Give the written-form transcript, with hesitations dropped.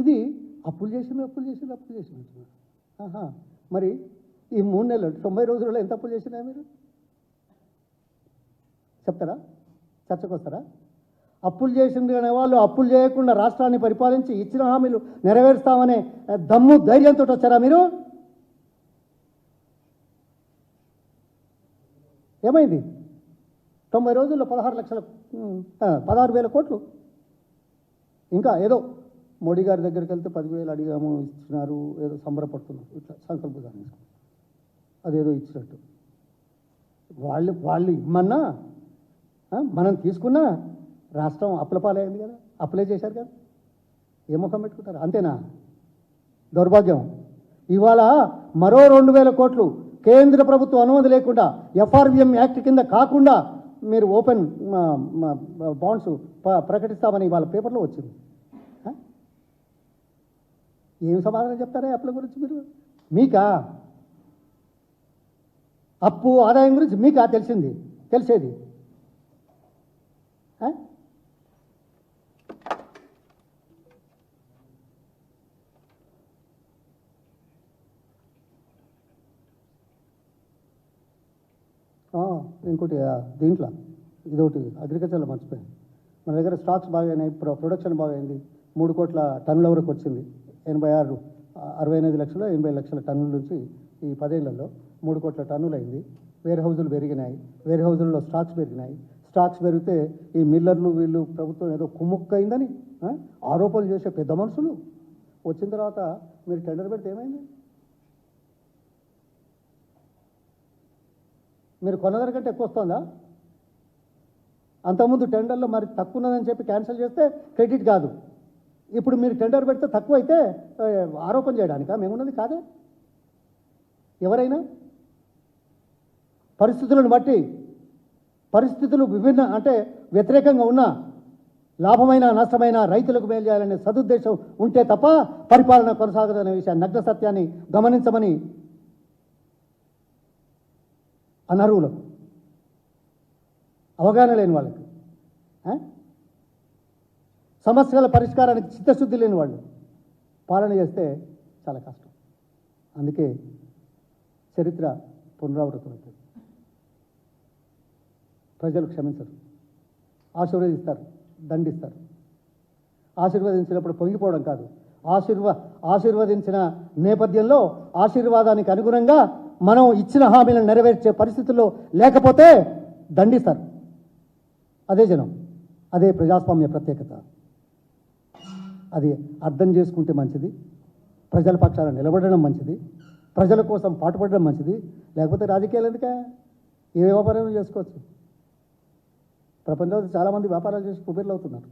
ఇది అప్పులు చేసిన ఆహా, మరి ఈ 3 నెలలు 90 రోజులలో ఎంత అప్పులు చేసినా మీరు చెప్తారా? చర్చకు వస్తారా? అప్పులు చేసిన వాళ్ళు అప్పులు చేయకుండా రాష్ట్రాన్ని పరిపాలించి ఇచ్చిన హామీలు నెరవేరుస్తామనే దమ్ము ధైర్యంతో వచ్చారా మీరు? ఏమైంది? 90 రోజుల్లో 16,000 కోట్లు. ఇంకా ఏదో మోడీ గారి దగ్గరికి వెళ్తే 10,000 అడిగాము, ఇచ్చినారు, ఏదో సంబరపడుతున్నారు, ఇట్లా సంకల్పదాన్ని అదేదో ఇచ్చినట్టు. వాళ్ళు ఇమ్మన్నా మనం తీసుకున్నా రాష్ట్రం అప్పుల పాలైంది కదా, అప్లై చేశారు కదా, ఏ ముఖం పెట్టుకుంటారు? అంతేనా? దౌర్భాగ్యం. ఇవాళ మరో 2,000 కోట్లు కేంద్ర ప్రభుత్వం అనుమతి లేకుండా FRVM యాక్ట్ కింద కాకుండా మీరు ఓపెన్ బాండ్స్ ప్రకటిస్తామని ఇవాళ పేపర్లో వచ్చింది. ఏం సమాధానం చెప్తారా అప్పుల గురించి మీరు? మీకా అప్పు ఆదాయం గురించి మీకా తెలిసేది? ఇంకోటి దీంట్లో ఇదొకటి అగ్రికల్చర్లో మర్చిపోయాను. మన దగ్గర స్టాక్స్ బాగాయినాయి, ప్రొడక్షన్ బాగైంది, 3 కోట్ల టన్నుల వరకు వచ్చింది. 65 లక్షలు 80 లక్షల టన్నుల నుంచి ఈ 10 ఏళ్లలో 3 కోట్ల టన్నులు అయింది. వేర్ హౌజులు పెరిగినాయి, వేర్ హౌజుల్లో స్టాక్స్ పెరిగినాయి. స్టాక్స్ పెరిగితే ఈ మిల్లర్లు వీళ్ళు ప్రభుత్వం ఏదో కుమ్ముక్కైందని ఆరోపణలు చేసే పెద్ద మనుషులు వచ్చిన తర్వాత మీరు టెండర్ పెడితే ఏమైంది? మీరు కొన్నదానికంటే ఎక్కువ వస్తుందా? అంతకుముందు టెండర్లో మరి తక్కువ ఉన్నదని చెప్పి క్యాన్సిల్ చేస్తే క్రెడిట్ కాదు. ఇప్పుడు మీరు టెండర్ పెడితే తక్కువ అయితే ఆరోపణ చేయడానికా? మేమున్నది కాదే. ఎవరైనా పరిస్థితులను బట్టి పరిస్థితులు విభిన్న అంటే వ్యతిరేకంగా ఉన్న లాభమైన నష్టమైన రైతులకు మేలు చేయాలనే సదుద్దేశం ఉంటే తప్ప పరిపాలన కొనసాగదనే విషయాన్ని నగ్న సత్యాన్ని గమనించమని అనర్హులకు, అవగాహన లేని వాళ్ళకి, సమస్యల పరిష్కారానికి చిత్తశుద్ధి లేని వాళ్ళు పాలన చేస్తే చాలా కష్టం. అందుకే చరిత్ర పునరావృతమవుతుంది. ప్రజలు క్షమించరు, ఆశీర్వదిస్తారు, దండిస్తారు. ఆశీర్వదించినప్పుడు పొంగిపోవడం కాదు, ఆశీర్వదించిన నేపథ్యంలో ఆశీర్వాదానికి అనుగుణంగా మనం ఇచ్చిన హామీలను నెరవేర్చే పరిస్థితుల్లో లేకపోతే దండిస్తారు. అదే జనం, అదే ప్రజాస్వామ్య ప్రత్యేకత. అది అర్థం చేసుకుంటే మంచిది, ప్రజల పక్షాన నిలబడడం మంచిది, ప్రజల కోసం పాటుపడడం మంచిది. లేకపోతే రాజకీయాలు ఎందుకే? ఏ వ్యాపారం చేసుకోవచ్చు. ప్రపంచంలో చాలామంది వ్యాపారాలు చేసి కుబేర్లు అవుతున్నారు.